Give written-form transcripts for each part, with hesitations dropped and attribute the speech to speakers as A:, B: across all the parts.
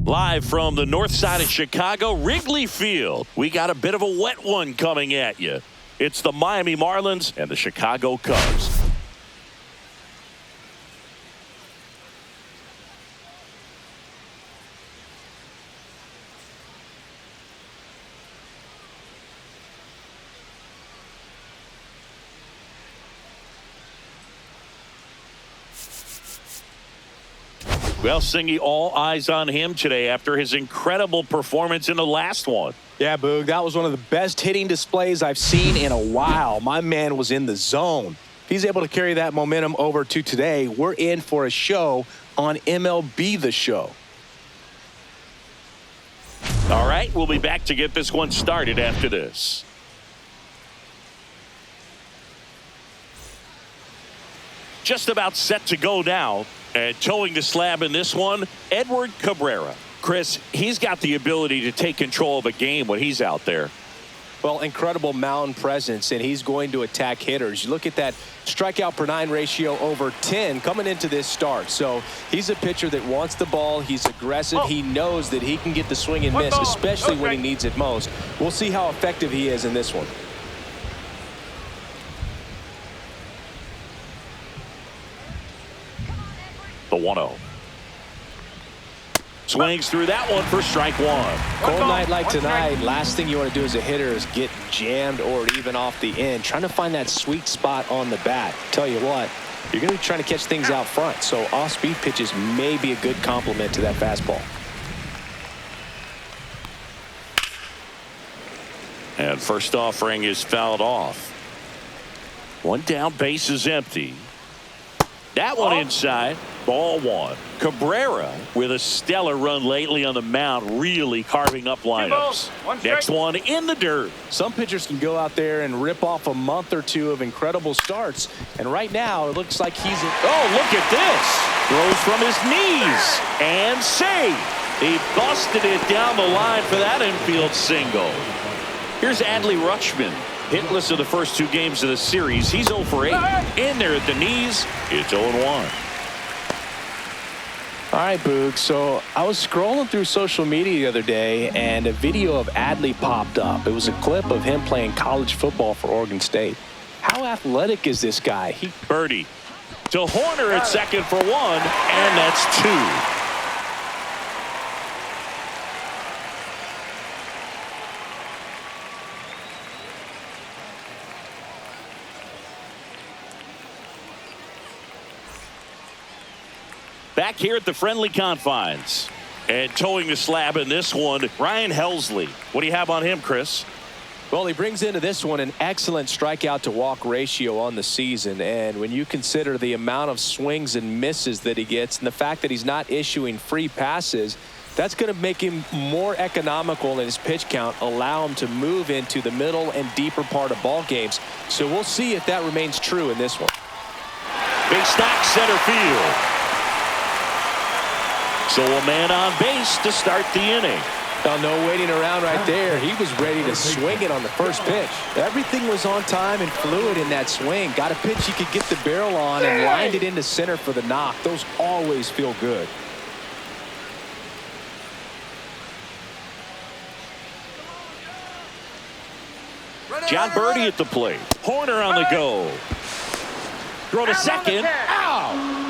A: Live from the north side of Chicago, Wrigley Field. We got a bit of a wet one coming at you. It's the Miami Marlins and the Chicago Cubs. Well, Singy, all eyes on him today after his incredible performance in the last one.
B: Yeah, Boog, that was one of the best hitting displays I've seen in a while. My man was in the zone. If he's able to carry that momentum over to today, we're in for a show on MLB The Show.
A: All right, we'll be back to get this one started after this. Just about set to go now. And towing the slab in this one, Edward Cabrera. Chris, he's got the ability to take control of a game when he's out there.
B: Well, incredible mound presence, and he's going to attack hitters. You look at that strikeout per 9 ratio over 10 coming into this start. So he's a pitcher that wants the ball. He's aggressive. He knows that he can get the swing and miss, especially when he needs it most. We'll see how effective he is in this one.
A: The 1-0. Swings through that one for strike one.
B: Cold night like tonight, last thing you want to do as a hitter is get jammed or even off the end. Trying to find that sweet spot on the bat. Tell you what, you're going to be trying to catch things out front. So off-speed pitches may be a good complement to that fastball.
A: And first offering is fouled off. One down, base is empty. That one inside. Ball one. Cabrera with a stellar run lately on the mound, really carving up lineups. Next one in the dirt.
B: Some pitchers can go out there and rip off a month or two of incredible starts. And right now, it looks like he's...
A: Oh, look at this. Throws from his knees. And safe. He busted it down the line for that infield single. Here's Adley Rutschman. Hitless of the first 2 games of the series. He's 0 for 8. In there at the knees. It's 0-1.
B: All right, Boog, so I was scrolling through social media the other day, and a video of Adley popped up. It was a clip of him playing college football for Oregon State. How athletic is this guy?
A: Birdie to Horner at second for 1, and that's 2. Back here at the friendly confines. And towing the slab in this one, Ryan Helsley. What do you have on him, Chris?
B: Well, he brings into this one an excellent strikeout to walk ratio on the season. And when you consider the amount of swings and misses that he gets and the fact that he's not issuing free passes, that's going to make him more economical in his pitch count, allow him to move into the middle and deeper part of ball games. So we'll see if that remains true in this one.
A: Big stack center field. So a man on base to start the inning.
B: Well, no waiting around right there. He was ready to swing it on the first pitch. Everything was on time and fluid in that swing. Got a pitch he could get the barrel on and lined it into center for the knock. Those always feel good.
A: John Birdie at the plate. Horner on the go. Throw to second. Ow!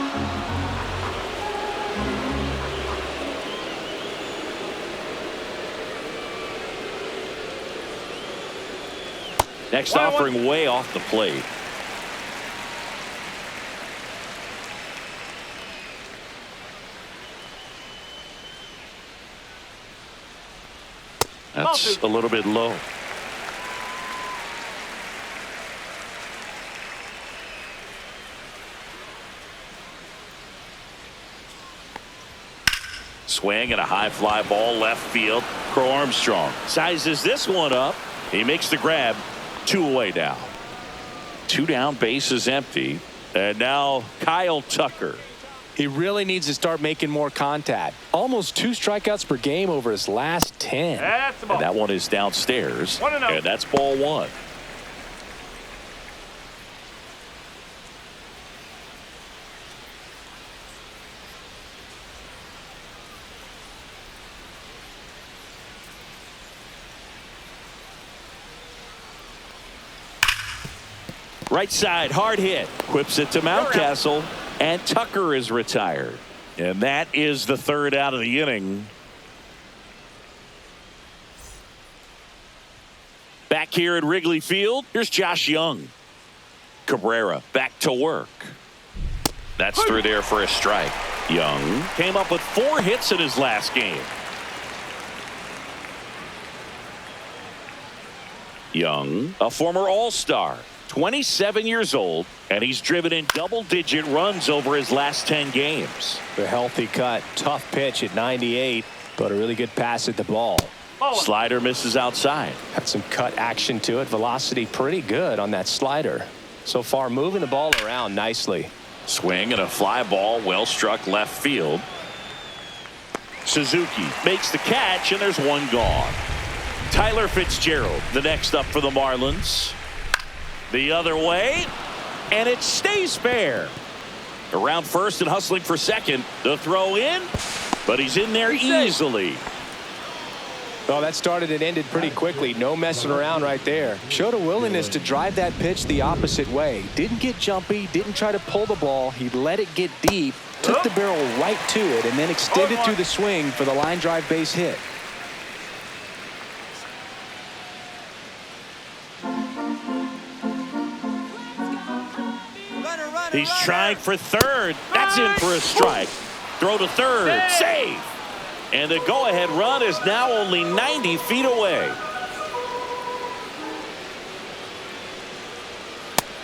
A: Next offering way off the plate. That's a little bit low. Swing and a high fly ball left field. Crow Armstrong sizes this one up. He makes the grab. 2 away now. 2 down, bases empty. And now Kyle Tucker.
B: He really needs to start making more contact. Almost 2 strikeouts per game over his last 10.
A: And that one is downstairs. And that's ball 1. Right side, hard hit. Whips it to Mountcastle, and Tucker is retired. And that is the 3rd out of the inning. Back here at Wrigley Field, here's Josh Young. Cabrera back to work. That's through there for a strike. Young came up with 4 hits in his last game. Young, a former All-Star. 27 years old, and he's driven in double-digit runs over his last 10 games.
B: A healthy cut, tough pitch at 98, but a really good pass at the ball.
A: Slider misses outside.
B: Had some cut action to it. Velocity pretty good on that slider. So far, moving the ball around nicely.
A: Swing and a fly ball, well struck left field. Suzuki makes the catch, and there's one gone. Tyler Fitzgerald, the next up for the Marlins. The other way, and it stays fair. Around first and hustling for second. The throw in, but he's in there easily.
B: Well, that started and ended pretty quickly. No messing around right there. Showed a willingness to drive that pitch the opposite way. Didn't get jumpy, didn't try to pull the ball. He let it get deep, took the barrel right to it, and then extended through the swing for the line drive base hit.
A: He's trying for third. That's in for a strike. Throw to third. Save. And the go-ahead run is now only 90 feet away.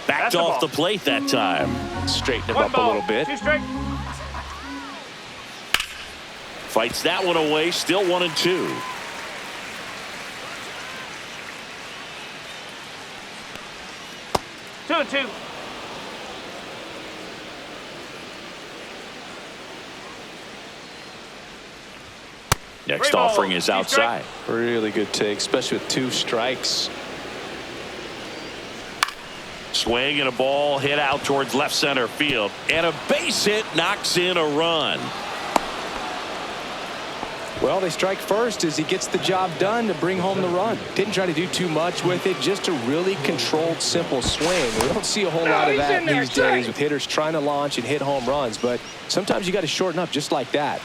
A: Backed off the plate that time.
B: Straighten him up a little bit.
A: Fights that one away. Still 1-2.
C: Two and two.
A: Next offering is outside.
B: Really good take, especially with 2 strikes.
A: Swing and a ball hit out towards left center field. And a base hit knocks in a run.
B: Well, they strike first as he gets the job done to bring home the run. Didn't try to do too much with it, just a really controlled, simple swing. We don't see a whole lot of that these days with hitters trying to launch and hit home runs, but sometimes you got to shorten up just like that.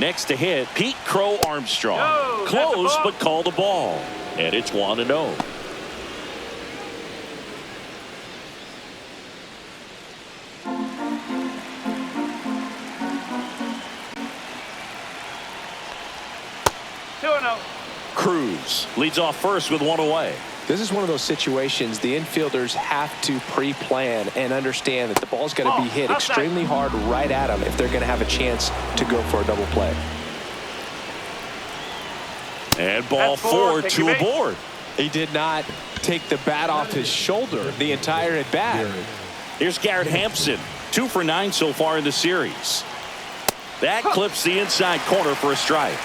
A: Next to hit, Pete Crow Armstrong. Close, but called the ball. And it's 1-0. Cruz leads off first with 1 away.
B: This is one of those situations the infielders have to pre-plan and understand that the ball's got to be hit extremely hard right at them if they're going to have a chance to go for a double play.
A: And ball 4, 2 aboard.
B: He did not take the bat off his shoulder the entire at bat.
A: Here's Garrett Hampson, 2 for 9 so far in the series. That clips the inside corner for a strike.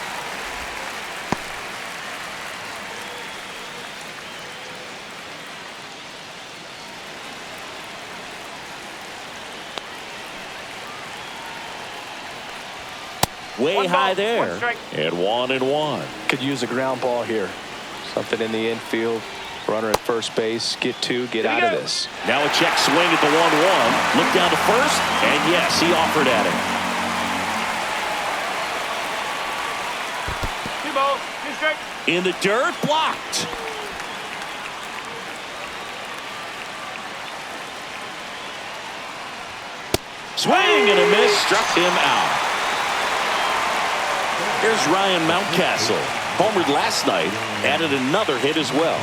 A: Way high there. And 1-1.
B: Could use a ground ball here. Something in the infield. Runner at first base. Get 2. Get out of this.
A: Now a check swing at the 1-1. Look down to first. And yes, he offered at it.
C: 2 balls, 2 strikes.
A: In the dirt, blocked. Swing and a miss, struck him out. Here's Ryan Mountcastle. Homered last night. Added another hit as well.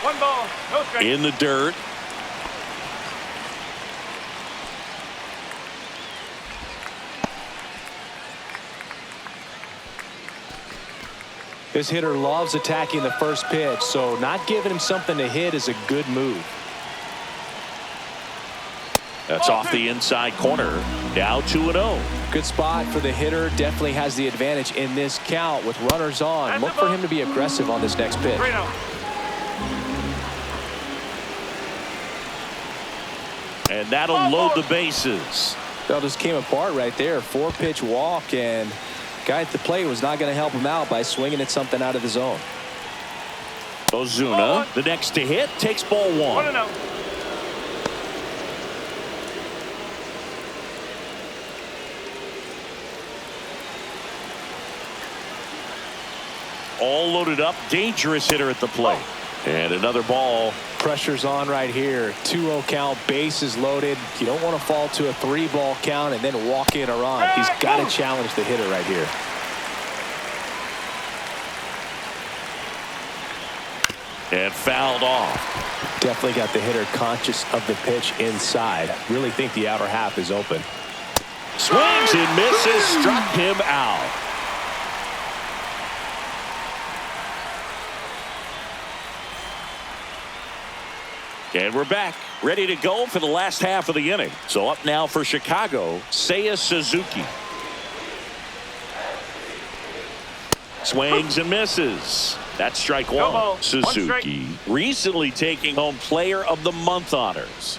C: 1 ball, no strike.
A: In the dirt.
B: This hitter loves attacking the first pitch, so not giving him something to hit is a good move.
A: That's off the inside corner. Now 2-0.
B: Good spot for the hitter. Definitely has the advantage in this count with runners on. Look for him to be aggressive on this next pitch.
A: And that'll load the bases.
B: That just came apart right there. 4-pitch walk, and guy at the plate was not going to help him out by swinging at something out of the zone.
A: Ozuna, the next to hit, takes ball 1.
C: 1-0.
A: All loaded up. Dangerous hitter at the plate. And another ball.
B: Pressure's on right here. 2-0 count, bases loaded. You don't want to fall to a 3-ball count and then walk in a run. He's got to challenge the hitter right here.
A: And fouled off.
B: Definitely got the hitter conscious of the pitch inside. Really think the outer half is open.
A: Swings and misses. Struck him out. And we're back, ready to go for the last half of the inning. So up now for Chicago, Seiya Suzuki. Swings and misses. That's strike 1. Suzuki recently taking home Player of the Month honors.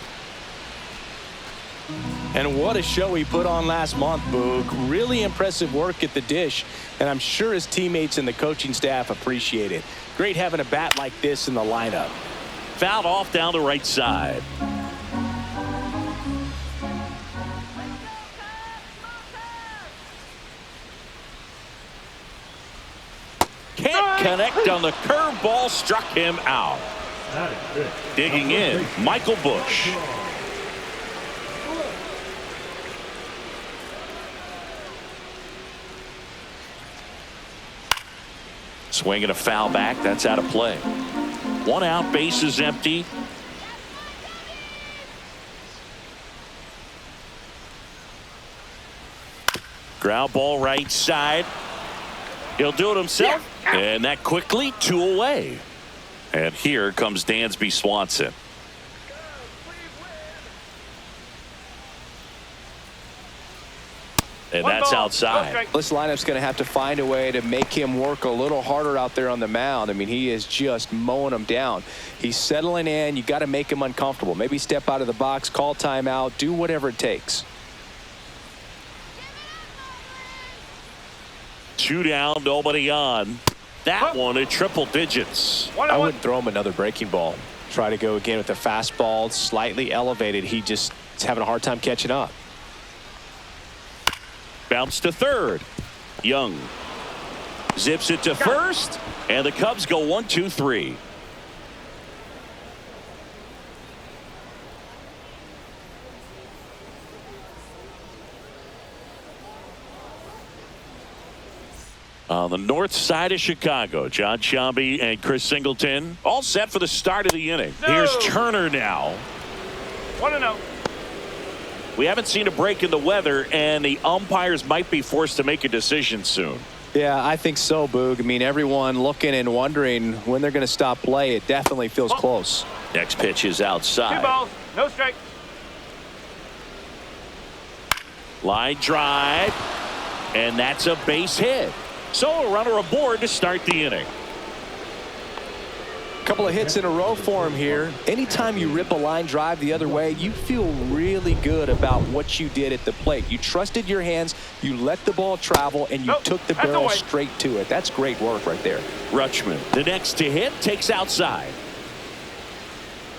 B: And what a show he put on last month, Boog. Really impressive work at the dish, and I'm sure his teammates and the coaching staff appreciate it. Great having a bat like this in the lineup.
A: Fouled off down the right side. Can't connect on the curveball. Struck him out. Digging in, Michael Busch. Swinging a foul back. That's out of play. 1 out, bases empty. Ground ball right side. He'll do it himself. And that quickly 2 away. And here comes Dansby Swanson. And that's outside.
B: This lineup's going to have to find a way to make him work a little harder out there on the mound. I mean, he is just mowing them down. He's settling in. You got to make him uncomfortable. Maybe step out of the box, call timeout, do whatever it takes.
A: 2 down, nobody on. That one at triple digits.
B: I wouldn't throw him another breaking ball. Try to go again with the fastball, slightly elevated. He just is having a hard time catching up.
A: Bounce to third. Young zips it to first, and the Cubs go 1, 2, 3. On the north side of Chicago, John Sciambi and Chris Singleton all set for the start of the inning. Here's Turner now.
C: 1-0.
A: We haven't seen a break in the weather, and the umpires might be forced to make a decision soon.
B: Yeah, I think so, Boog. I mean, everyone looking and wondering when they're going to stop play. It definitely feels close.
A: Next pitch is outside.
C: 2 balls, no strike.
A: Line drive, and that's a base hit. So a runner aboard to start the inning.
B: Couple of hits in a row for him here. Anytime you rip a line drive the other way, you feel really good about what you did at the plate. You trusted your hands, you let the ball travel, and you took the barrel straight to it. That's great work right there.
A: Rutschman, the next to hit, takes outside.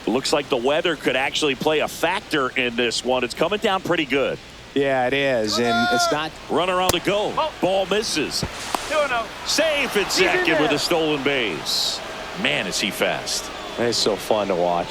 A: Looks like the weather could actually play a factor in this one. It's coming down pretty good.
B: Yeah, it is, and it's not.
A: Runner on the go. Ball misses.
C: 2-0.
A: Safe at second with a stolen base. Man, is he fast.
B: It's so fun to watch.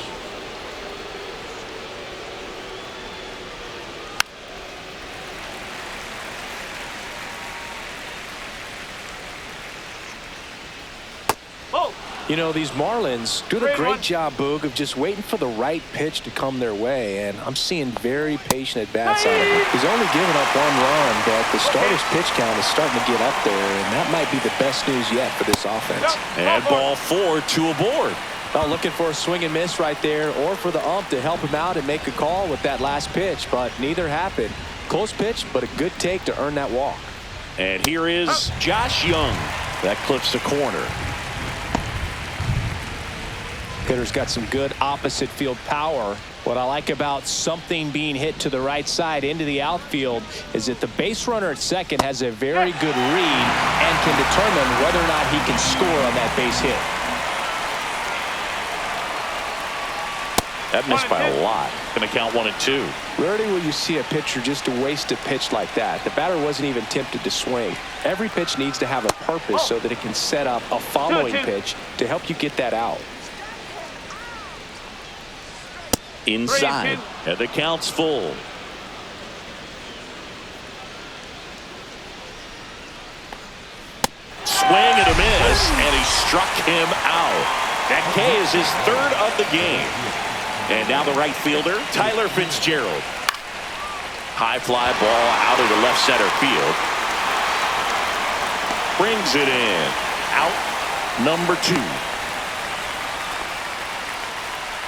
B: You know, these Marlins doing a great job, Boog, of just waiting for the right pitch to come their way, and I'm seeing very patient at-bats out of him. He's only given up 1 run, but the starter's pitch count is starting to get up there, and that might be the best news yet for this offense.
A: And ball 4, 2 aboard.
B: Well, looking for a swing and miss right there, or for the ump to help him out and make a call with that last pitch, but neither happened. Close pitch, but a good take to earn that walk.
A: And here is Josh Young. That clips the corner.
B: Hitter's got some good opposite field power. What I like about something being hit to the right side into the outfield is that the base runner at second has a very good read and can determine whether or not he can score on that base hit.
A: That missed by a lot. Going to count 1 and 2.
B: Rarely will you see a pitcher just to waste a pitch like that. The batter wasn't even tempted to swing. Every pitch needs to have a purpose so that it can set up a following pitch to help you get that out.
A: Inside, and the count's full. Swing and a miss, and he struck him out. That K is his 3rd of the game. And now the right fielder, Tyler Fitzgerald. High fly ball out of the left center field. Brings it in. Out number 2.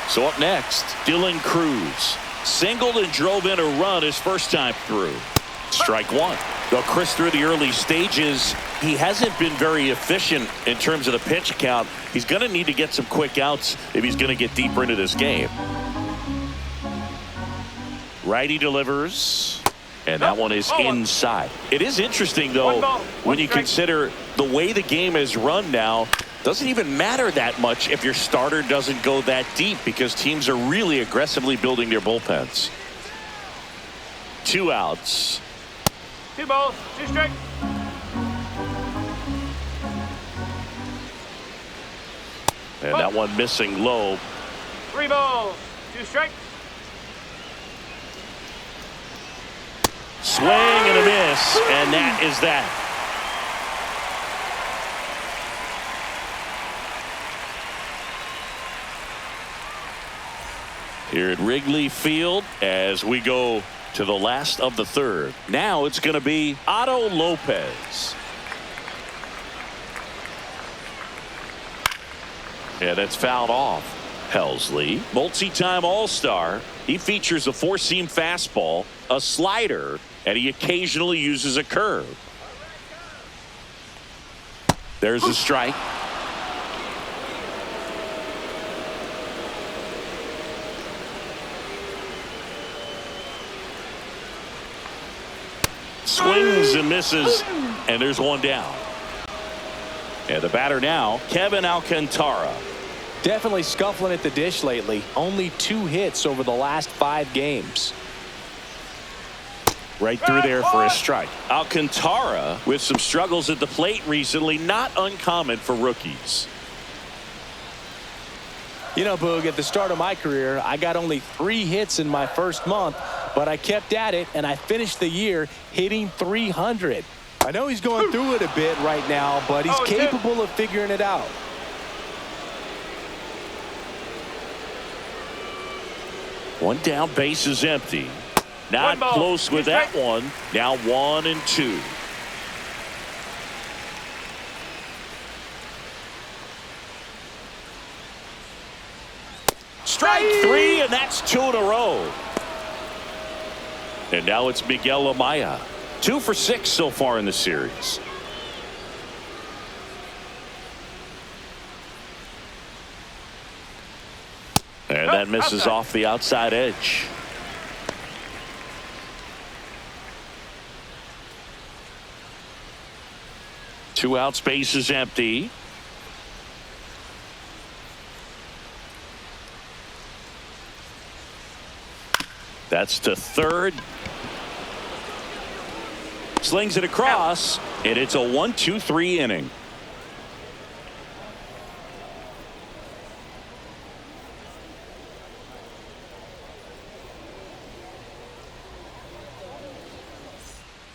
A: So up next, Dylan Cruz. Singled and drove in a run his first time through. Strike 1. Though Chris, through the early stages, he hasn't been very efficient in terms of the pitch count. He's going to need to get some quick outs if he's going to get deeper into this game. Righty delivers, and that one is inside. It is interesting, though, when you consider the way the game is run now. Doesn't even matter that much if your starter doesn't go that deep, because teams are really aggressively building their bullpens. 2 outs.
C: 2 balls, 2 strikes.
A: And that one missing low.
C: 3 balls, 2 strikes.
A: Swing and a miss, and that is that. Here at Wrigley Field as we go to the last of the 3rd. Now it's going to be Otto Lopez. Yeah, that's fouled off. Helsley, multi-time All-Star. He features a 4-seam fastball, a slider, and he occasionally uses a curve. There's a strike. Swings and misses, and there's 1 down. And the batter now, Kevin Alcantara.
B: Definitely scuffling at the dish lately. Only 2 hits over the last 5 games.
A: Right through there for a strike. Alcantara with some struggles at the plate recently, not uncommon for rookies.
B: You know, Boog, at the start of my career, I got only 3 hits in my first month, but I kept at it, and I finished the year hitting 300. I know he's going through it a bit right now, but he's capable of figuring it out.
A: One down, base is empty. Not close with that one. Now 1 and 2. Strike 3, and that's 2 in a row. And now it's Miguel Amaya. 2 for 6 so far in the series. And that misses off the outside edge. Two outs, base is empty. That's to third. Slings it across, and it's a 1-2-3 inning.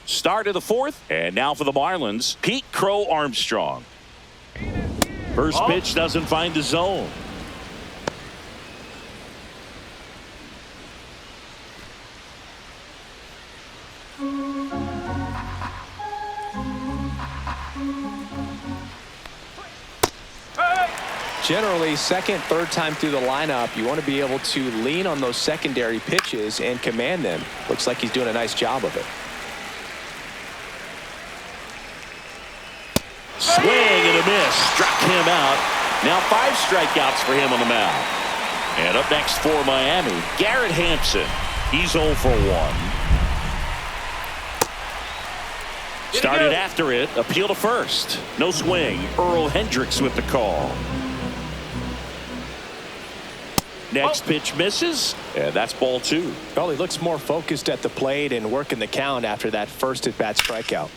A: Start of the 4th, and now for the Marlins, Pete Crow Armstrong. First pitch doesn't find the zone.
B: Generally, second, third time through the lineup, you want to be able to lean on those secondary pitches and command them. Looks like he's doing a nice job of it.
A: Swing and a miss. Struck him out. Now 5 strikeouts for him on the mound. And up next for Miami, Garrett Hampson. He's 0 for 1. Started after it. Appeal to first. No swing. Earl Hendricks with the call. Next pitch misses, and that's ball 2.
B: Well, he looks more focused at the plate and working the count after that first at-bat strikeout.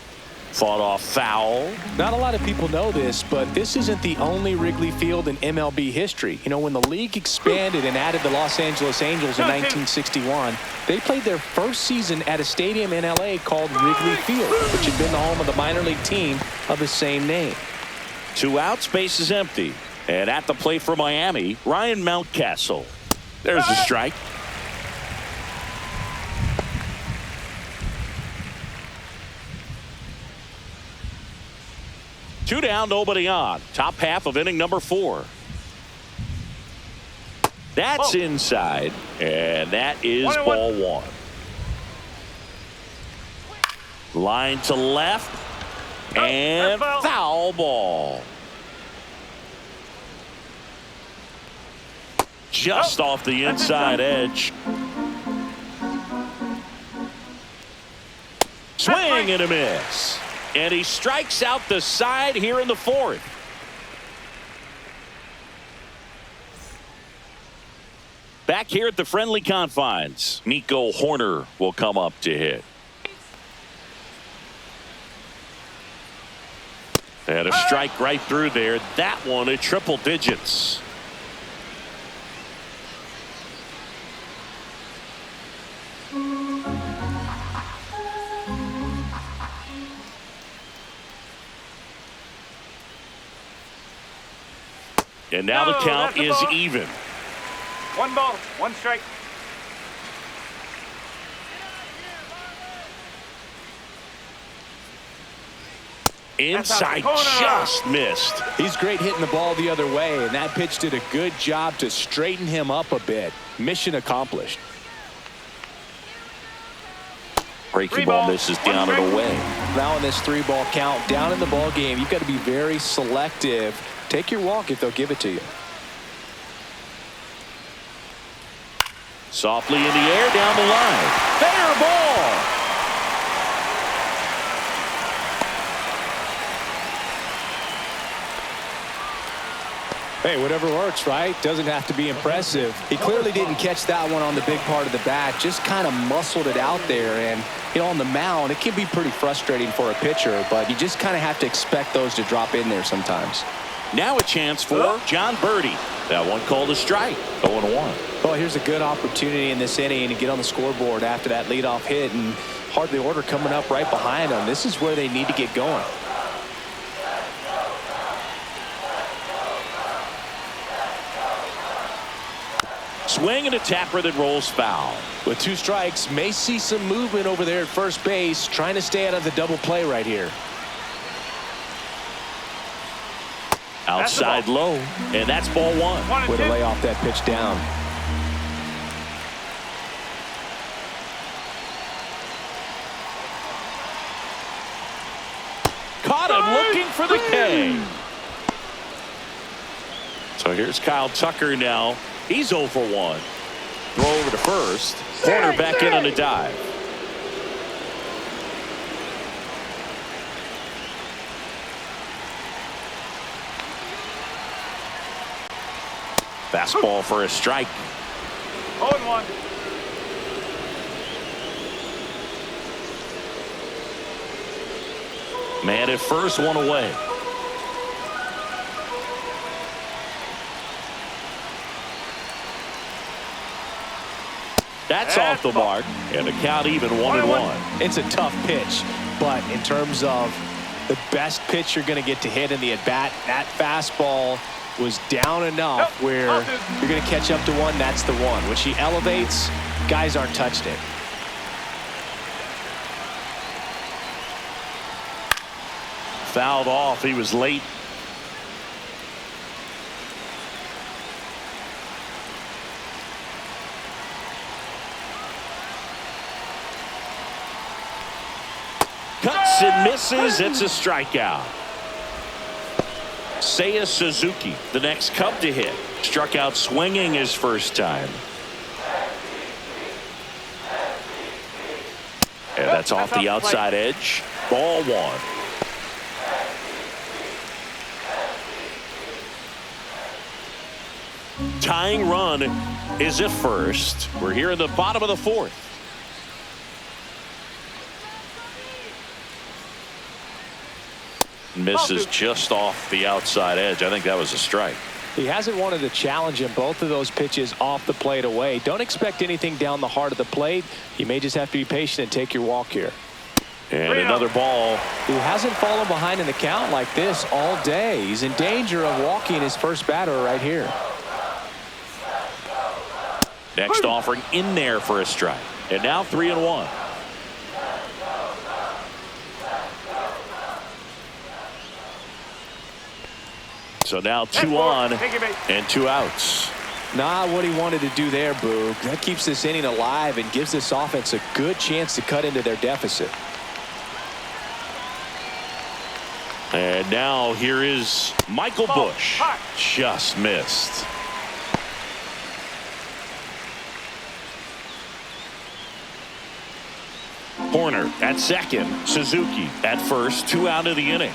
A: Fought off foul.
B: Not a lot of people know this, but this isn't the only Wrigley Field in MLB history. You know, when the league expanded and added the Los Angeles Angels in 1961, they played their first season at a stadium in L.A. called Wrigley Field, which had been the home of the minor league team of the same name.
A: 2 outs, base is empty. And at the plate for Miami, Ryan Mountcastle. There's the strike. Two down, nobody on. Top half of inning number 4. That's inside, and that is ball 1. Line to left, and foul ball. Just off the inside edge. Swing and a miss. And he strikes out the side here in the 4th. Back here at the friendly confines, Nico Horner will come up to hit. And a strike right through there. That one at triple digits. And now the count is even.
C: 1 ball, 1 strike.
A: Inside, just missed.
B: He's great hitting the ball the other way, and that pitch did a good job to straighten him up a bit. Mission accomplished.
A: Breaking ball misses down and away.
B: Now in this 3-ball count, down in the ball game, you've got to be very selective. Take your walk if they'll give it to you.
A: Softly in the air down the line. Fair ball.
B: Hey, whatever works, right? Doesn't have to be impressive. He clearly didn't catch that one on the big part of the bat. Just kind of muscled it out there. And, you know, on the mound, it can be pretty frustrating for a pitcher, but you just kind of have to expect those to drop in there sometimes.
A: Now a chance for John Birdie. That one called a strike. 0-1.
B: Well, here's a good opportunity in this inning to get on the scoreboard after that leadoff hit, and hardly order coming up right behind them. This is where they need to get going.
A: Swing and a tapper that rolls foul.
B: With 2 strikes, may see some movement over there at first base, trying to stay out of the double play right here.
A: Outside low, and that's ball 1.
B: Way to lay off that pitch down.
A: Caught him looking for the K. So here's Kyle Tucker now. He's 0 for 1. Throw over to first. Corner back in on a dive. Fastball for a strike.
C: 0-1.
A: Man at first, 1 away. That's off the mark, and the count even 1-1.
B: It's a tough pitch, but in terms of The best pitch you're going to get to hit in the at-bat. That fastball was down enough where you're going to catch up to one. That's the one. When she elevates, guys aren't touching it.
A: Fouled off. He was late. Cuts and misses. It's a strikeout. Seiya Suzuki, the next Cub to hit. Struck out swinging his first time. And that's off the outside edge. Ball one. Tying run is at first. We're here in the bottom of the fourth. Misses just off the outside edge. I think that was a strike.
B: He hasn't wanted to challenge him. Both of those pitches off the plate away. Don't expect anything down the heart of the plate. You may just have to be patient and take your walk here.
A: And another ball.
B: He hasn't fallen behind in the count like this all day. He's in danger of walking his first batter right here.
A: Next offering in there for a strike. And now 3-1. So now 2 on and 2 outs.
B: Not what he wanted to do there, Boog. That keeps this inning alive and gives this offense a good chance to cut into their deficit.
A: And now here is Michael Busch. Just missed. Horner at second. Suzuki at first. 2 out of the inning.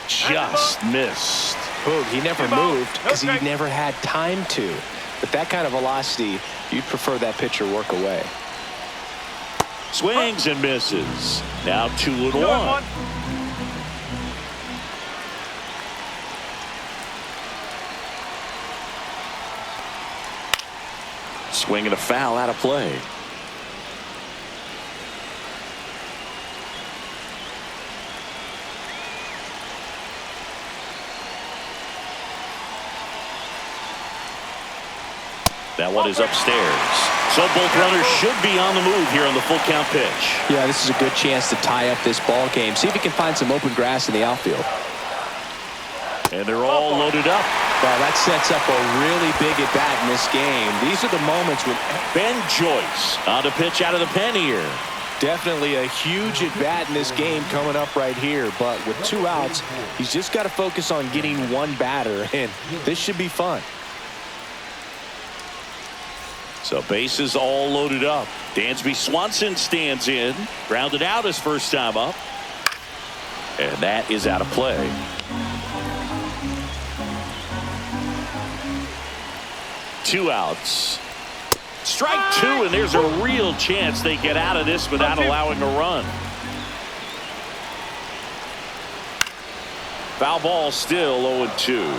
A: Just missed.
B: Boog, he never moved because he never had time to. But that kind of velocity, you'd prefer that pitcher work away.
A: Swings and misses. Now 2-1. Swing and a foul out of play. That one is upstairs. So both runners should be on the move here on the full count pitch.
B: Yeah, this is a good chance to tie up this ball game. See if he can find some open grass in the outfield.
A: And they're all loaded up.
B: Well, that sets up a really big at bat in this game. These are the moments when
A: Ben Joyce on to pitch out of the pen here.
B: Definitely a huge at bat in this game coming up right here. But with 2 outs, he's just got to focus on getting one batter, and this should be fun.
A: So bases all loaded up. Dansby Swanson stands in. Grounded out his first time up. And that is out of play. Two outs. Strike 2, and there's a real chance they get out of this without allowing a run. Foul ball still 0-2.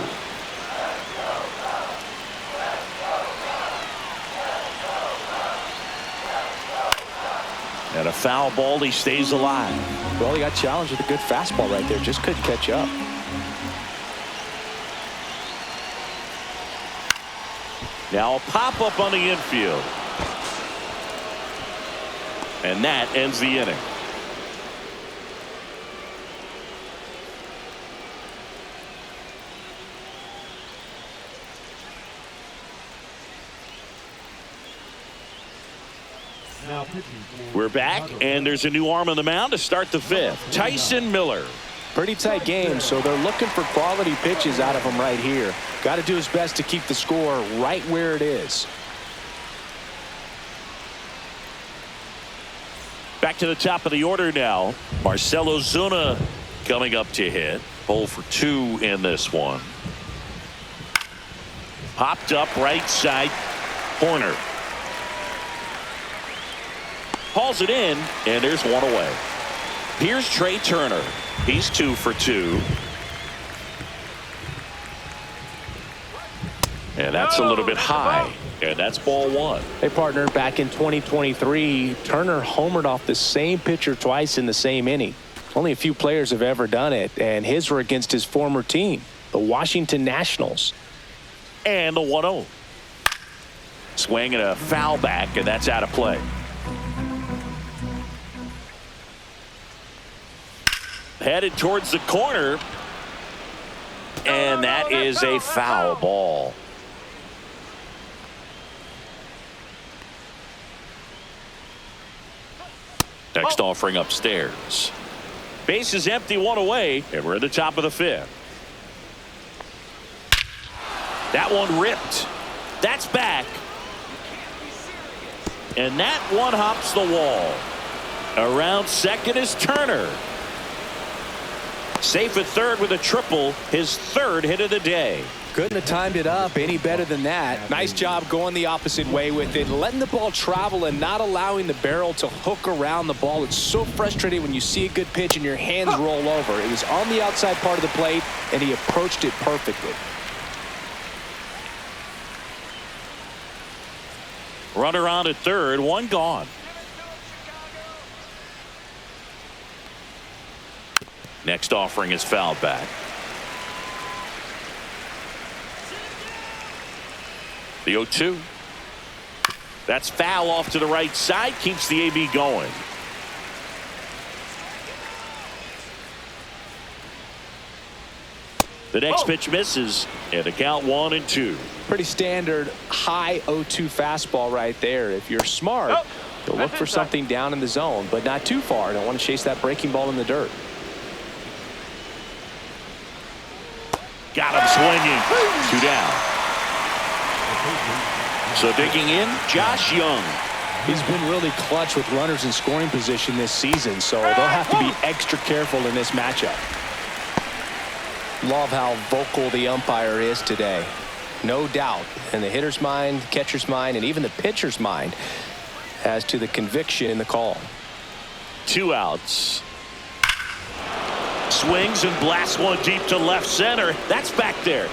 A: And a foul ball, he stays alive.
B: Well, he got challenged with a good fastball right there. Just couldn't catch up.
A: Now a pop-up on the infield. And that ends the inning. We're back, and there's a new arm on the mound to start the 5th. Tyson Miller.
B: Pretty tight game, so they're looking for quality pitches out of him right here. Got to do his best to keep the score right where it is.
A: Back to the top of the order now. Marcell Ozuna coming up to hit. 0 for 2 in this one. Popped up right side. Horner. Hauls it in, and there's one away. Here's Trey Turner. He's 2 for 2. And And that's a little bit high. And that's ball one.
B: Hey, partner, back in 2023, Turner homered off the same pitcher twice in the same inning. Only a few players have ever done it, and his were against his former team, the Washington Nationals.
A: And the 1-0. Swing and a foul back, and that's out of play. Headed towards the corner. And that is a foul ball. Next offering upstairs. Base is empty, one away, and we're at the top of the fifth. That one ripped. That's back. And that one hops the wall. Around second is Turner. Safe at third with a triple, his third hit of the day.
B: Couldn't have timed it up any better than that. Nice job going the opposite way with it, letting the ball travel and not allowing the barrel to hook around the ball. It's so frustrating when you see a good pitch and your hands roll over. It was on the outside part of the plate, and he approached it perfectly.
A: Runner on at third, one gone. Next offering is fouled back. The 0-2. That's foul off to the right side. Keeps the AB going. The next pitch misses. And the count 1-2.
B: Pretty standard high 0-2 fastball right there. If you're smart, you'll look for something down in the zone, but not too far. Don't want to chase that breaking ball in the dirt.
A: Got him swinging. 2 down. So digging in, Josh Young.
B: He's been really clutch with runners in scoring position this season, so they'll have to be extra careful in this matchup. Love how vocal the umpire is today. No doubt in the hitter's mind, catcher's mind, and even the pitcher's mind as to the conviction in the call.
A: 2 outs. Swings and blasts one deep to left center. That's back there.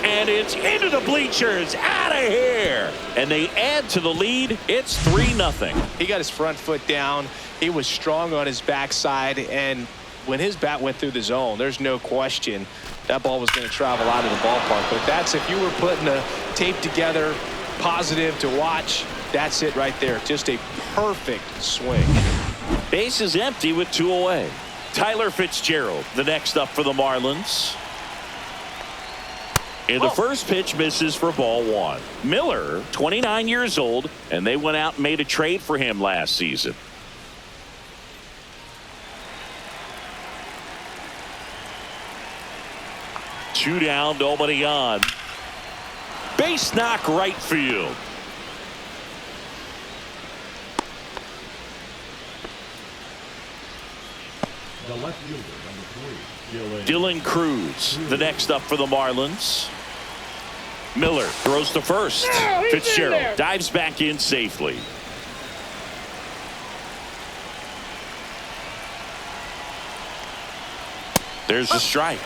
A: And it's into the bleachers. Out of here. And they add to the lead. It's 3-0.
B: He got his front foot down. He was strong on his backside. And when his bat went through the zone, there's no question that ball was going to travel out of the ballpark. But that's if you were putting a tape together, positive to watch, that's it right there. Just a perfect swing.
A: Base is empty with 2 away. Tyler Fitzgerald, the next up for the Marlins. And the first pitch misses for ball 1. Miller, 29 years old, and they went out and made a trade for him last season. Two down, nobody on. Base knock right field.
D: The left fielder, number 3,
A: Dylan Cruz, the next up for the Marlins. Miller throws to first. Fitzgerald dives back in safely. There's a strike.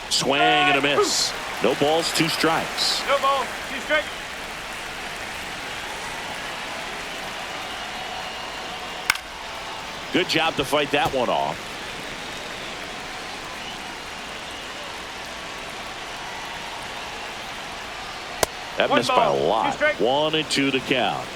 A: Swing and a miss. No balls, 2 strikes.
C: No ball, 2 strikes.
A: Good job to fight that one off. That missed by a lot. 1-2 to count.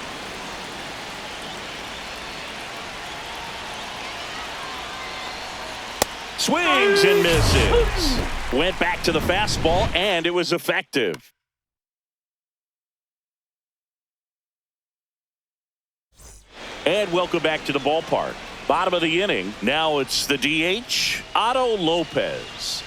A: Swings and misses. Went back to the fastball, and it was effective. And welcome back to the ballpark. Bottom of the inning. Now it's the DH, Otto Lopez.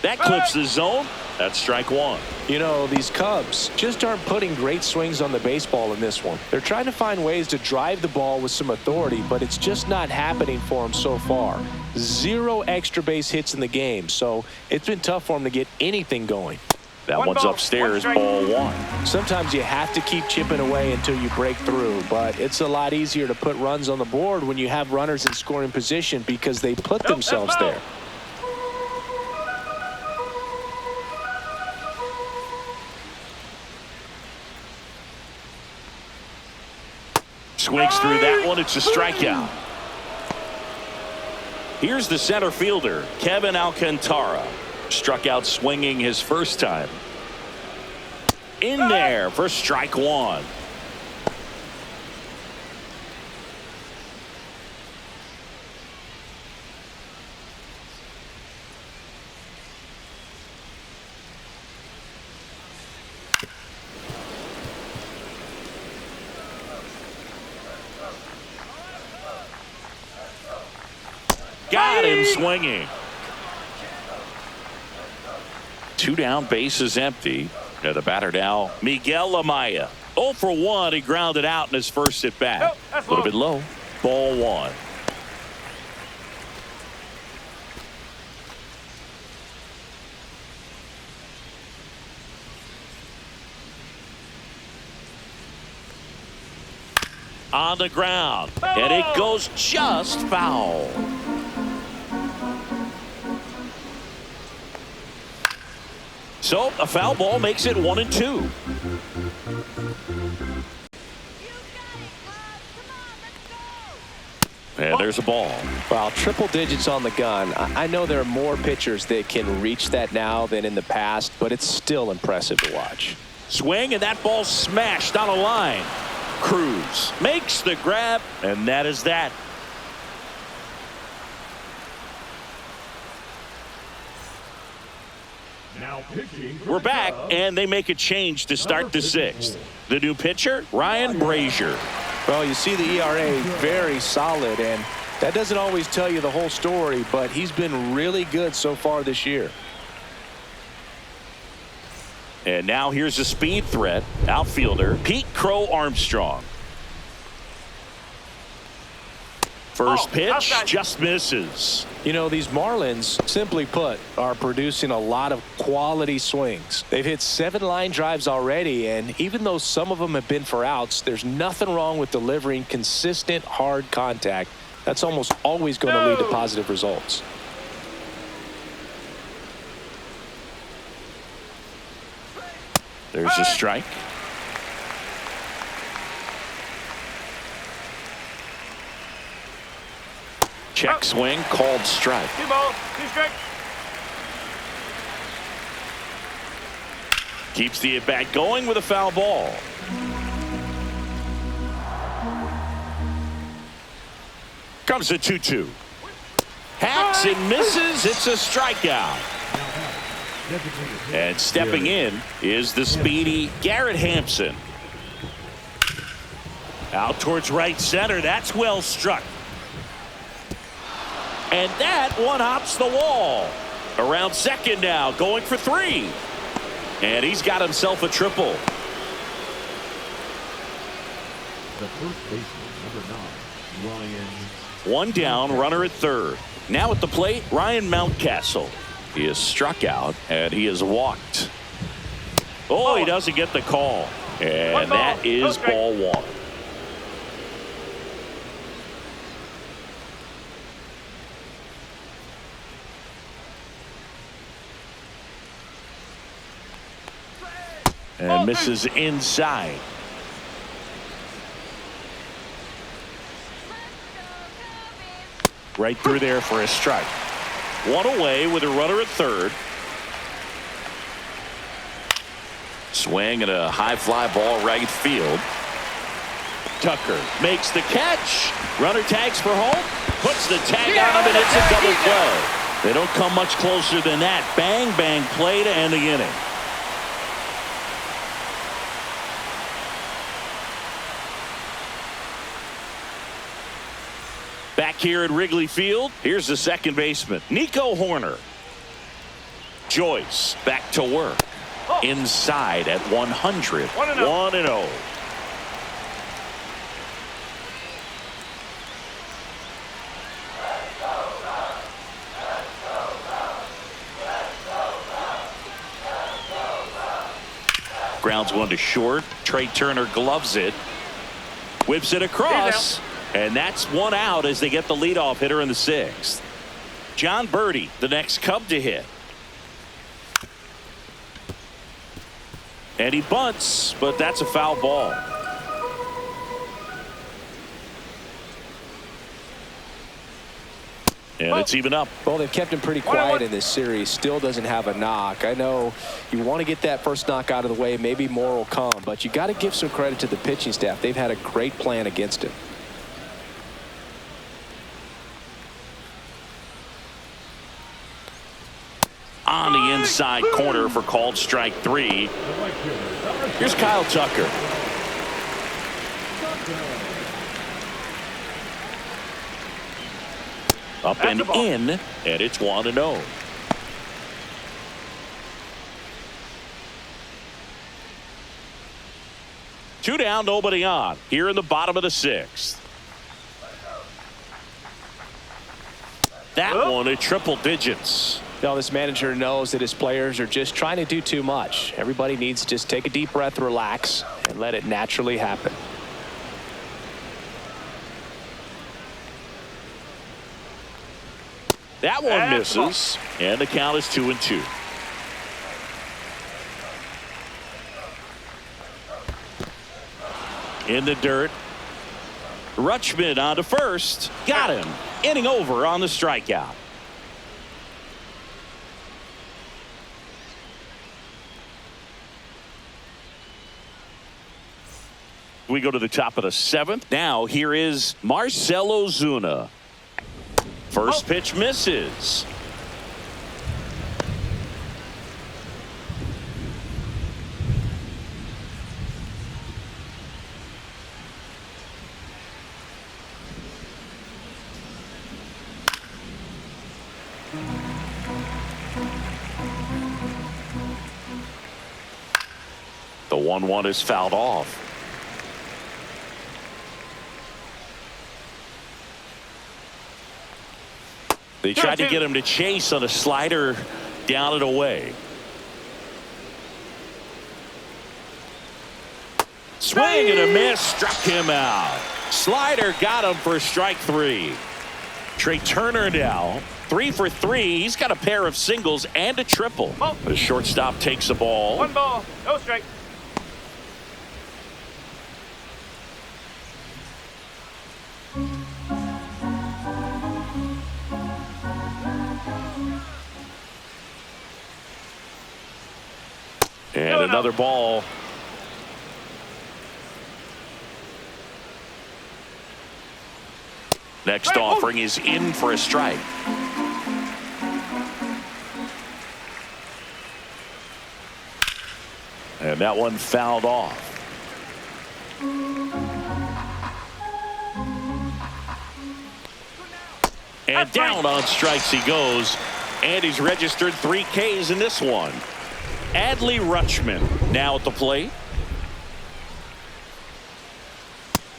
A: That clips the zone. That's strike 1.
B: You know, these Cubs just aren't putting great swings on the baseball in this one. They're trying to find ways to drive the ball with some authority, but it's just not happening for them so far. 0 extra base hits in the game, so it's been tough for them to get anything going.
A: That
C: One
A: one's
C: ball,
A: upstairs,
C: one strike.
A: ball one.
B: Sometimes you have to keep chipping away until you break through, but it's a lot easier to put runs on the board when you have runners in scoring position because they put themselves
C: that's foul.
B: there.
A: Swings through that one. It's a strikeout. Here's the center fielder, Kevin Alcantara. Struck out swinging his first time. In there for strike one. Got him swinging. 2 down, bases empty. And the batter now, Miguel Amaya. 0 for 1. He grounded out in his first at bat. A little bit low. Ball one. On the ground. And it goes just foul. So a foul ball makes it 1-2. And there's a ball.
B: Wow, triple digits on the gun. I know there are more pitchers that can reach that now than in the past, but it's still impressive to watch.
A: Swing, and that ball smashed on a line. Cruz makes the grab, and that is that.
D: Now pitching for
A: We're
D: the
A: back,
D: Cubs,
A: and they make a change to start the sixth. The new pitcher, Ryan Brazier.
B: Well, you see the ERA very solid, and that doesn't always tell you the whole story, but he's been really good so far this year.
A: And now here's a speed threat, outfielder Pete Crow Armstrong. First pitch
C: outside.
A: just misses.
B: You know, these Marlins, simply put, are producing a lot of quality swings. They've hit 7 line drives already, and even though some of them have been for outs, there's nothing wrong with delivering consistent, hard contact. That's almost always going to lead to positive results.
A: There's a strike. Check swing, called strike.
C: 2 balls, 2 strikes.
A: Keeps the at-bat going with a foul ball. Comes a 2-2. Hacks and misses. It's a strikeout. And stepping in is the speedy Garrett Hampson. Out towards right center. That's well struck. And that one hops the wall. Around second now, going for 3. And he's got himself a triple.
D: the first baseman, number 9, Ryan.
A: 1 down, runner at third. Now at the plate, Ryan Mountcastle. He is struck out, and he is walked. Oh, he doesn't get the call. And that is ball one. And misses inside. Right through there for a strike. 1 away with a runner at third. Swing and a high fly ball right field. Tucker makes the catch. Runner tags for home. Puts the tag on him, and it's a double play. They don't come much closer than that. Bang, bang play to end the inning. Back here at Wrigley Field, here's the second baseman, Nico Horner. Joyce back to work. Inside at 100. 1-0. Grounds one to short. Trey Turner gloves it. Whips it across. And that's one out as they get the leadoff hitter in the sixth. John Birdie, the next Cub to hit. And he bunts, but that's a foul ball. And it's even up.
B: Well, they've kept him pretty quiet in this series. Still doesn't have a knock. I know you want to get that first knock out of the way. Maybe more will come, but you got to give some credit to the pitching staff. They've had a great plan against him.
A: On the inside corner for called strike 3. Here's Kyle Tucker. Up and in, and it's 1-0. Two down, nobody on. Here in the bottom of the sixth. That one at triple digits.
B: Now, this manager knows that his players are just trying to do too much. Everybody needs to just take a deep breath, relax, and let it naturally happen.
A: That one misses, and the count is 2-2. In the dirt. Rutschman on to first. Got him. Inning over on the strikeout. We go to the top of the seventh. Now here is Marcell Ozuna. First pitch misses. The 1-1 is fouled off. They tried to get him to chase on a slider down and away. Swing and a miss, struck him out. Slider got him for strike 3. Trey Turner now 3 for 3. He's got a pair of singles and a triple. The shortstop takes the ball.
C: 1 ball, no strike.
A: And another ball. Next offering is in for a strike. And that one fouled off. And down on strikes he goes. And he's registered 3 Ks in this one. Adley Rutschman now at the plate.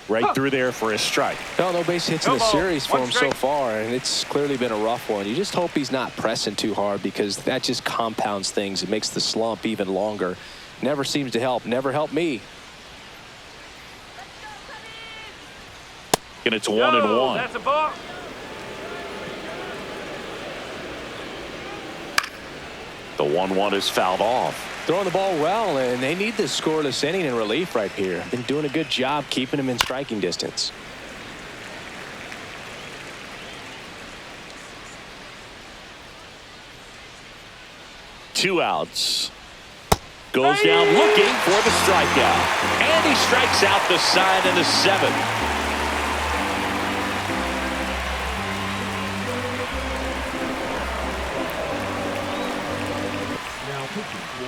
A: Right through there for a strike.
B: No base hits in the series for him so far, and it's clearly been a rough one. You just hope he's not pressing too hard, because that just compounds things. It makes the slump even longer. Never seems to help. Never helped me.
A: And it's 1-1.
C: That's a ball.
A: The 1-1 is fouled off.
B: Throwing the ball well, and they need this scoreless inning in relief right here. Been doing a good job keeping him in striking distance.
A: Two outs. Goes down looking for the strikeout. And he strikes out the side in the 7th.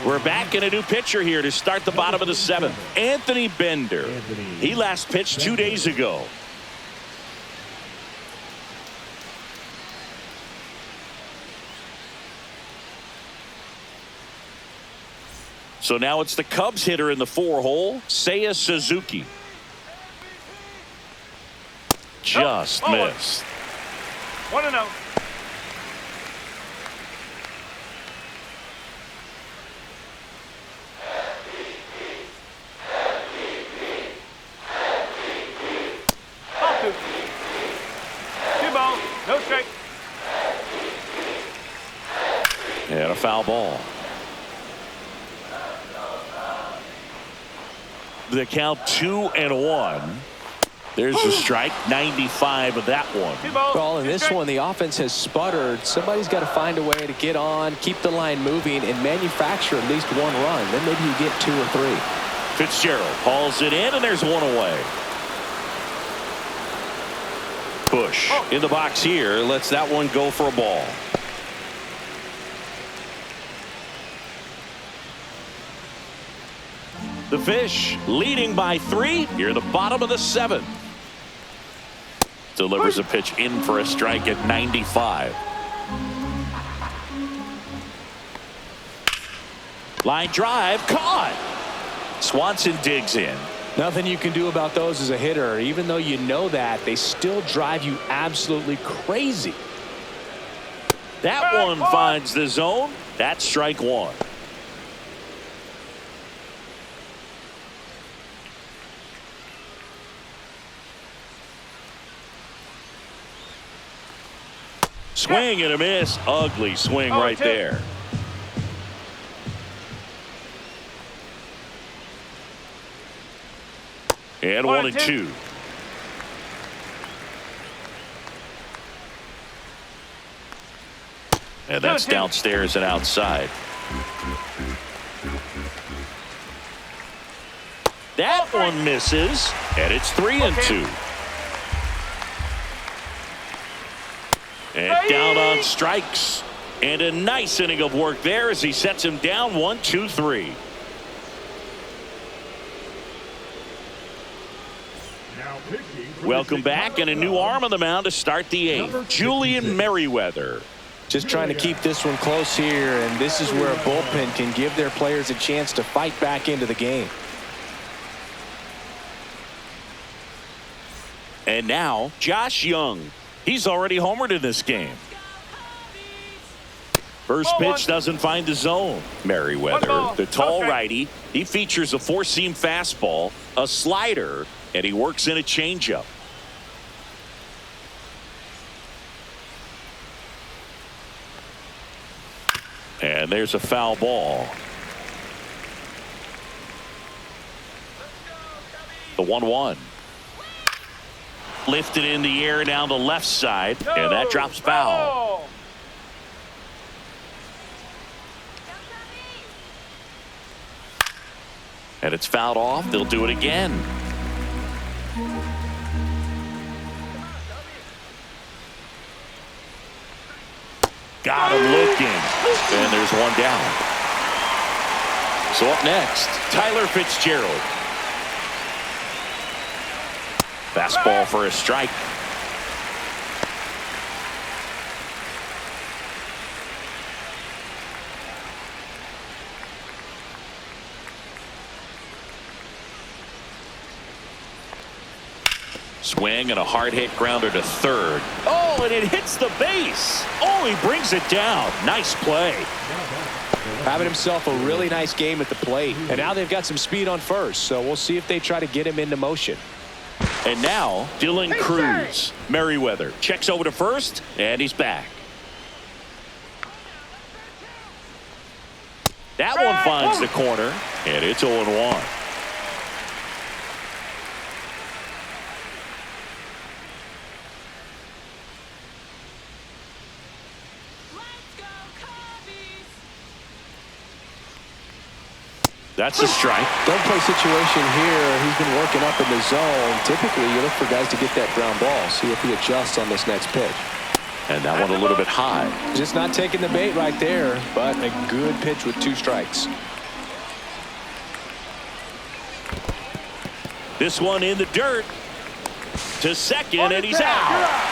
A: We're back in a new pitcher here to start the bottom of the 7th. Anthony Bender. He last pitched 2 days ago. So now it's the Cubs hitter in the 4-hole, Seiya Suzuki. Just missed.
C: 1-0.
A: foul ball. The count 2-1. There's a strike. 95 of that one.
B: Well, in this one, the offense has sputtered. Somebody's got to find a way to get on, keep the line moving, and manufacture at least one run. Then maybe you get 2 or 3.
A: Fitzgerald hauls it in, and there's one away. Bush in the box here lets that one go for a ball. The Fish leading by 3 here, the bottom of the 7th. Delivers a pitch in for a strike at 95. Line drive caught. Swanson digs in.
B: Nothing you can do about those as a hitter. Even though you know that, they still drive you absolutely crazy.
A: That one finds the zone. That's strike 1. Swing and a miss. Ugly swing right there. And 1-2. And that's downstairs and outside. That one misses, and it's 3-2. And down on strikes. And a nice inning of work there as he sets him down 1-2-3. Welcome back, and a new arm on the mound to start the 8th. Julian Merriweather.
B: Just trying to keep this one close here, and this is where a bullpen can give their players a chance to fight back into the game.
A: And now Josh Young. He's already homered in this game. First pitch doesn't find the zone. Merriweather, the tall righty, he features a 4-seam fastball, a slider, and he works in a changeup. And there's a foul ball. The 1-1. Lifted in the air down the left side, and that drops foul. And it's fouled off. They'll do it again. Got him looking. And there's one down. So up next, Tyler Fitzgerald. Fastball for a strike. Swing and a hard hit grounder to third. Oh, and it hits the base. Oh, he brings it down. Nice play.
B: Having himself a really nice game at the plate. And now they've got some speed on first, so we'll see if they try to get him into motion.
A: And now Dylan Cruz. Merriweather checks over to first, and he's back. That one finds the corner, and it's 0-1. That's a strike.
B: Don't play situation here. He's been working up in the zone. Typically, you look for guys to get that ground ball. See if he adjusts on this next pitch.
A: And that one a little bit high.
B: Just not taking the bait right there, but a good pitch with 2 strikes.
A: This one in the dirt to second, and he's out.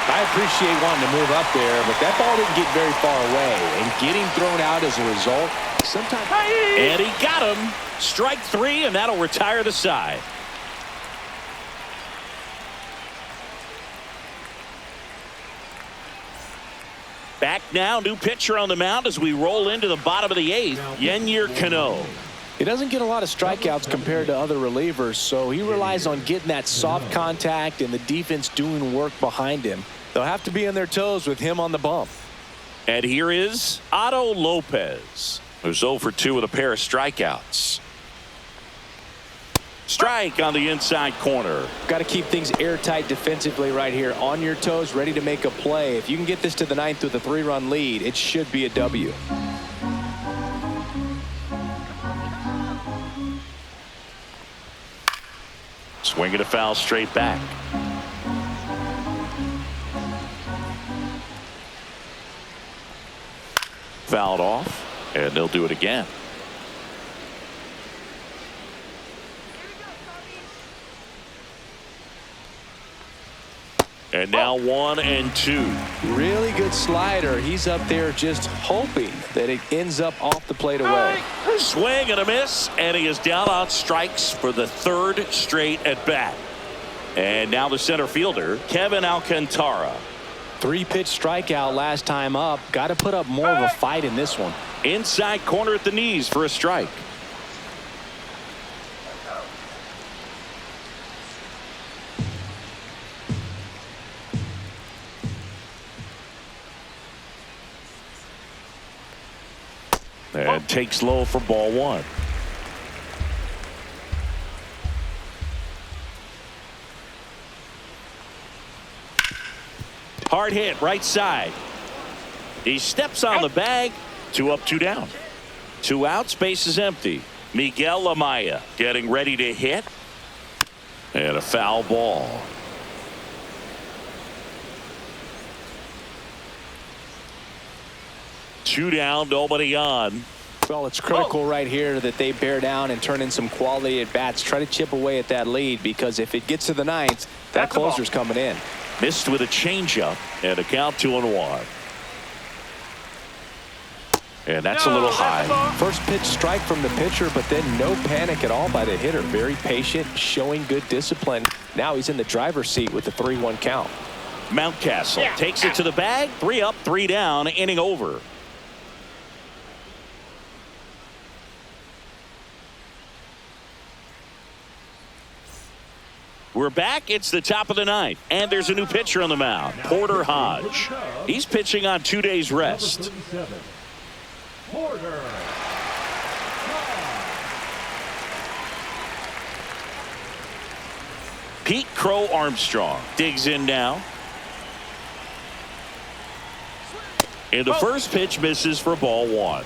B: I appreciate wanting to move up there, but that ball didn't get very far away. And getting thrown out as a result, sometimes.
A: And he got him. Strike 3, and that'll retire the side. Back now, new pitcher on the mound as we roll into the bottom of the 8th. Yennier Cano.
B: He doesn't get a lot of strikeouts compared to other relievers, so he relies on getting that soft contact and the defense doing work behind him. They'll have to be on their toes with him on the bump.
A: And here is Otto Lopez, who's 0 for 2 with a pair of strikeouts. Strike on the inside corner.
B: Got to keep things airtight defensively right here. On your toes, ready to make a play. If you can get this to the 9th with a 3-run lead, it should be a W.
A: Swinging a foul straight back. Fouled off, and they'll do it again. And now 1-2.
B: Really good slider. He's up there just hoping that it ends up off the plate away.
A: Swing and a miss, and he is down on strikes for the 3rd straight at bat. And now the center fielder, Kevin Alcantara.
B: 3-pitch strikeout last time up. Got to put up more of a fight in this one.
A: Inside corner at the knees for a strike. And takes low for ball 1. Hard hit right side. He steps on the bag. 2 up, 2 down. 2 outs, base is empty. Miguel Amaya getting ready to hit. And a foul ball. Two down, nobody on.
B: Well, it's critical right here that they bear down and turn in some quality at bats. Try to chip away at that lead, because if it gets to the 9th, that closer's coming in.
A: Missed with a changeup, and a count 2-1. And that's a little high.
B: First pitch strike from the pitcher, but then no panic at all by the hitter. Very patient, showing good discipline. Now he's in the driver's seat with the 3-1 count.
A: Mountcastle takes it to the bag. 3 up, 3 down, inning over. We're back. It's the top of the 9th, and there's a new pitcher on the mound, Porter Hodge. He's pitching on 2 days rest.
D: Porter.
A: Pete Crow Armstrong digs in now. And the first pitch misses for ball 1.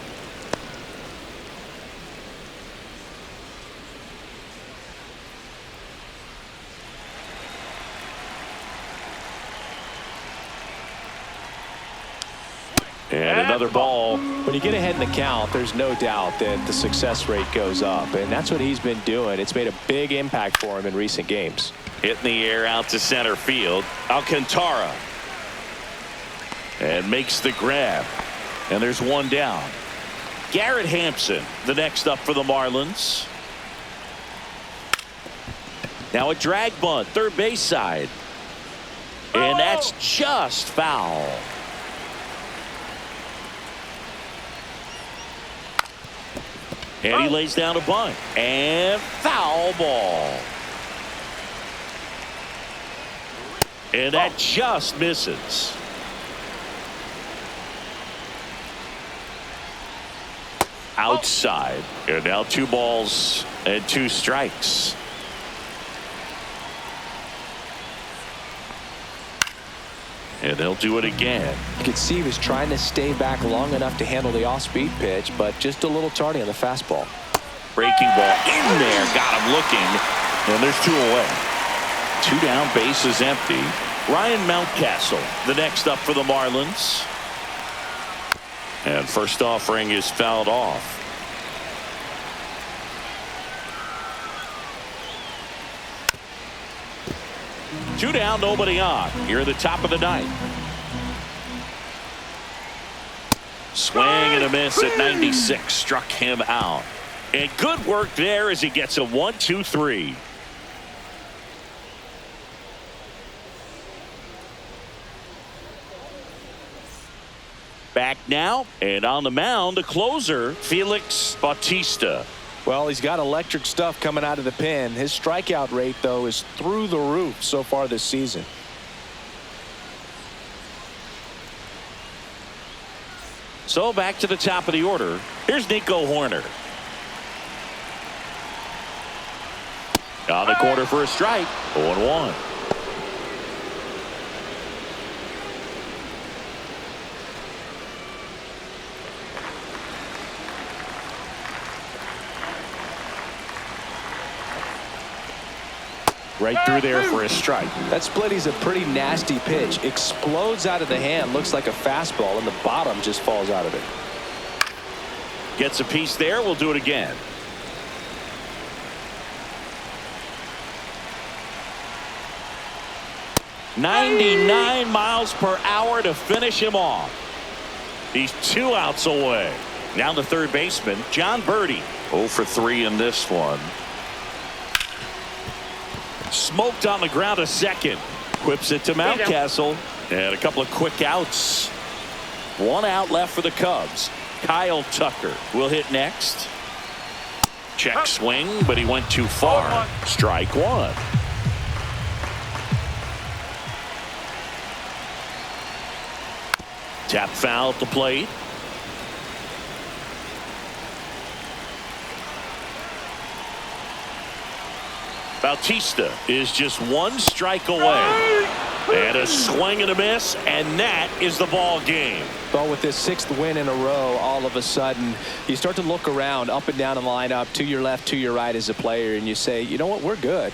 A: And another ball.
B: When you get ahead in the count, there's no doubt that the success rate goes up, and that's what he's been doing. It's made a big impact for him in recent games.
A: Hitting the air out to center field. Alcantara. And makes the grab. And there's 1 down. Garrett Hampson, the next up for the Marlins. Now a drag bunt, third base side. And that's just foul. And he lays down a bunt. And foul ball. And that just misses. Outside. And now 2 balls and 2 strikes. And they'll do it again.
B: You could see he was trying to stay back long enough to handle the off-speed pitch, but just a little tardy on the fastball.
A: Breaking ball in there. Got him looking. And there's 2 away. 2 down, base is empty. Ryan Mountcastle, the next up for the Marlins. And first offering is fouled off. Two down, nobody on. Here at the top of the 9th. Swing and a miss at 96. Struck him out. And good work there as he gets a 1-2-3. Back now, and on the mound, the closer, Felix Bautista.
B: Well, he's got electric stuff coming out of the pen. His strikeout rate, though, is through the roof so far this season.
A: So back to the top of the order. Here's Nico Horner. On the corner for a strike. 0-1. Right through there for a strike.
B: That splitty's a pretty nasty pitch. Explodes out of the hand. Looks like a fastball, and the bottom just falls out of it.
A: Gets a piece there. We'll do it again. .99 miles per hour to finish him off. He's 2 outs away. Now the third baseman, John Birdie. 0 for 3 in this one. Smoked on the ground to second. Whips it to Mountcastle. And a couple of quick outs. 1 out left for the Cubs. Kyle Tucker will hit next. Check swing, but he went too far. Strike 1. Tap foul at the plate. Bautista is just 1 strike away. And a swing and a miss, and that is the ball game.
B: Well, with this 6th win in a row, all of a sudden, you start to look around up and down the lineup, to your left, to your right as a player, and you say, you know what, we're good.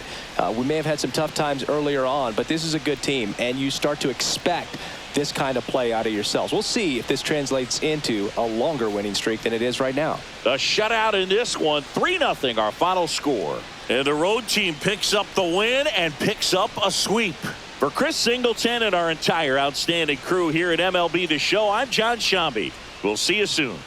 B: We may have had some tough times earlier on, but this is a good team, and you start to expect this kind of play out of yourselves. We'll see if this translates into a longer winning streak than it is right now.
A: A shutout in this one, 3-0 our final score. And the road team picks up the win and picks up a sweep. For Chris Singleton and our entire outstanding crew here at MLB The Show, I'm John Shambi. We'll see you soon.